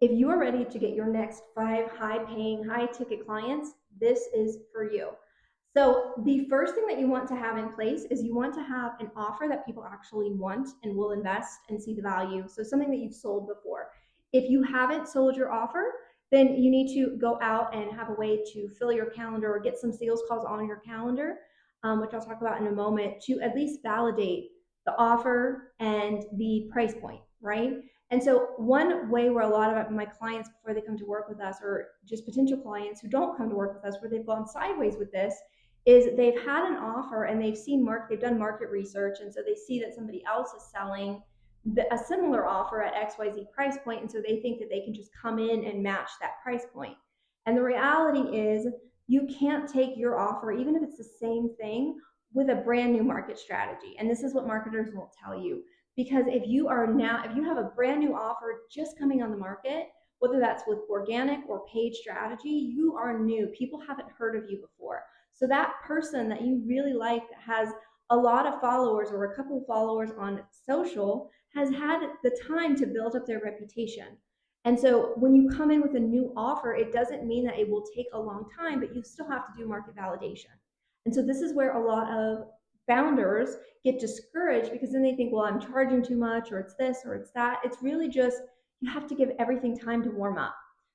If you are ready to get your next 5 high paying, high ticket clients, this is for you. So, the first thing that you want to have in place is you want to have an offer that people actually want and will invest and see the value. So, something that you've sold before. If you haven't sold your offer, then you need to go out and have a way to fill your calendar or get some sales calls on your calendar, which I'll talk about in a moment, to at least validate the offer and the price point, right? And so, one way where a lot of my clients, before they come to work with us, or just potential clients who don't come to work with us, where they've gone sideways with this, is they've had an offer and they've done market research, and so they see that somebody else is selling a similar offer at XYZ price point, and so they think that they can just come in and match that price point. And the reality is, you can't take your offer, even if it's the same thing, with a brand new market strategy. And this is what marketers won't tell you. Because if you have a brand new offer just coming on the market, whether that's with organic or paid strategy, you are new. People haven't heard of you before. So that person that you really like that has a lot of followers or a couple of followers on social has had the time to build up their reputation. And so when you come in with a new offer, it doesn't mean that it will take a long time, but you still have to do market validation. And so this is where a lot of founders get discouraged because then they think, well, I'm charging too much, or it's this, or it's that. It's really just, you have to give everything time to warm up.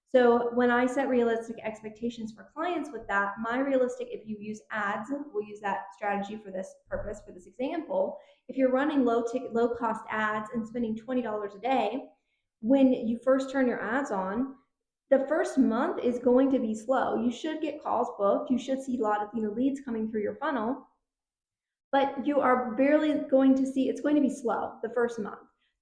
So when I set realistic expectations for clients with that, my realistic, if you use ads, we'll use that strategy for this purpose, for this example. If you're running low cost ads and spending $20 a day, when you first turn your ads on, the first month is going to be slow. You should get calls booked. You should see a lot of leads coming through your funnel, but you are barely going to see, it's going to be slow the first month.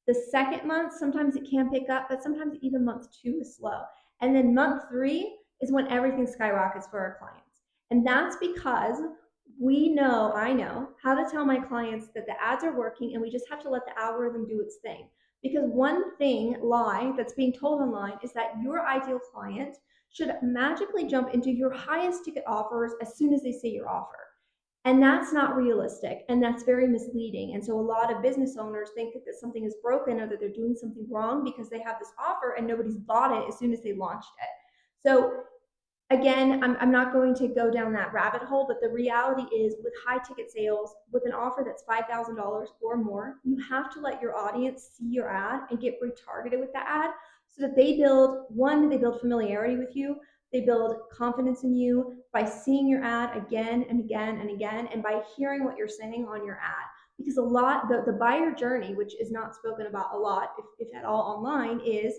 The second month, sometimes it can pick up, but sometimes even month 2 is slow. And then month 3 is when everything skyrockets for our clients. And that's because I know how to tell my clients that the ads are working, and we just have to let the algorithm do its thing. Because one lie that's being told online is that your ideal client should magically jump into your highest ticket offers as soon as they see your offer. And that's not realistic, and that's very misleading. And so a lot of business owners think that something is broken or that they're doing something wrong because they have this offer and nobody's bought it as soon as they launched it. So again, I'm not going to go down that rabbit hole, but the reality is, with high ticket sales, with an offer that's $5,000 or more, you have to let your audience see your ad and get retargeted with that ad, so that they build familiarity with you. They build confidence in you by seeing your ad again and again and again, and by hearing what you're saying on your ad. Because the buyer journey, which is not spoken about a lot, if at all online, is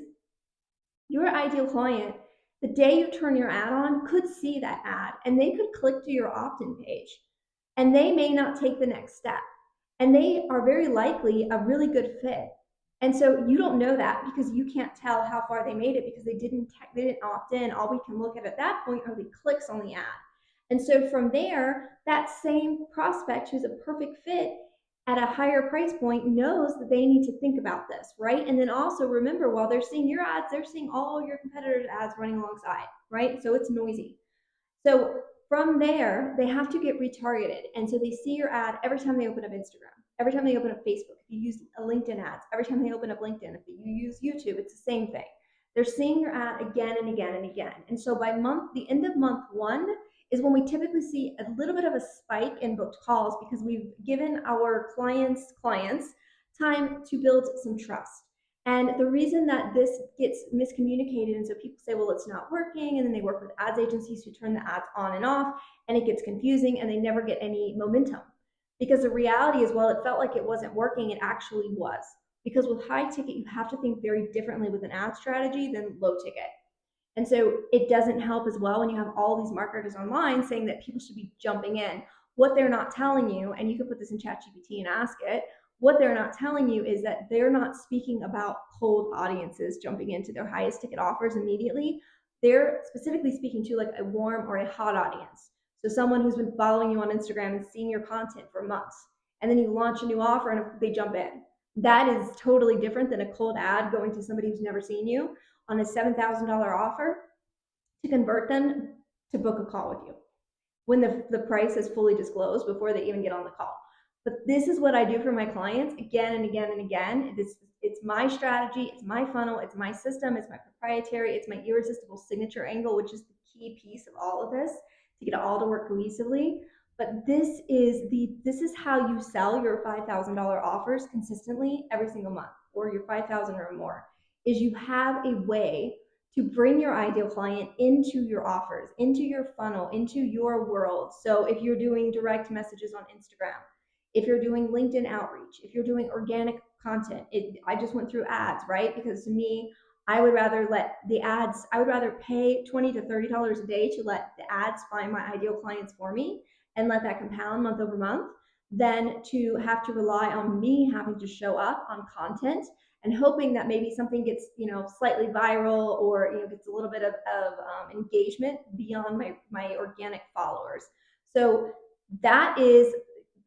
your ideal client, the day you turn your ad on, could see that ad and they could click to your opt in page, and they may not take the next step. And they are very likely a really good fit. And so you don't know that because you can't tell how far they made it, because they didn't opt in. All we can look at that point are the clicks on the ad. And so from there, that same prospect who's a perfect fit at a higher price point knows that they need to think about this, right? And then also remember, while they're seeing your ads, they're seeing all your competitors' ads running alongside, right? So it's noisy. So from there, they have to get retargeted. And so they see your ad every time they open up Instagram, every time they open up Facebook. If you use a LinkedIn ads, every time they open up LinkedIn. If you use YouTube, it's the same thing. They're seeing your ad again and again and again. And so by the end of month 1 is when we typically see a little bit of a spike in booked calls, because we've given our clients time to build some trust. And the reason that this gets miscommunicated, and so people say, well, it's not working, and then they work with ads agencies who turn the ads on and off, and it gets confusing, and they never get any momentum. Because the reality is, while it felt like it wasn't working, it actually was. Because with high ticket, you have to think very differently with an ad strategy than low ticket. And so it doesn't help as well when you have all these marketers online saying that people should be jumping in. What they're not telling you, and you can put this in ChatGPT and ask it, what they're not telling you is that they're not speaking about cold audiences jumping into their highest ticket offers immediately. They're specifically speaking to like a warm or a hot audience. So someone who's been following you on Instagram and seeing your content for months, and then you launch a new offer and they jump in. That is totally different than a cold ad going to somebody who's never seen you on a $7,000 offer to convert them to book a call with you when the price is fully disclosed before they even get on the call. But this is what I do for my clients again and again and again. This It's my strategy, it's my funnel, it's my system, it's my proprietary, it's my irresistible signature angle, which is the key piece of all of this to get it all to work cohesively. But this is how you sell your $5,000 offers consistently every single month, or your 5,000 or more, is you have a way to bring your ideal client into your offers, into your funnel, into your world. So if you're doing direct messages on Instagram, if you're doing LinkedIn outreach, if you're doing organic content, I just went through ads, right? Because to me, I would rather I would rather pay $20 to $30 a day to let the ads find my ideal clients for me and let that compound month over month than to have to rely on me having to show up on content and hoping that maybe something gets, slightly viral, or, gets a little bit of engagement beyond my organic followers. So that is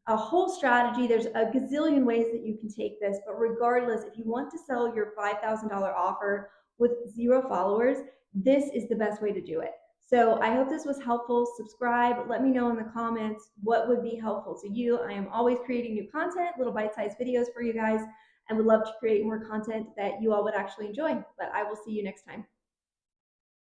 a whole strategy. There's a gazillion ways that you can take this, but regardless, if you want to sell your $5,000 offer with 0 followers, this is the best way to do it. So I hope this was helpful. Subscribe. Let me know in the comments what would be helpful to you. I am always creating new content, little bite-sized videos for you guys, and would love to create more content that you all would actually enjoy. But I will see you next time.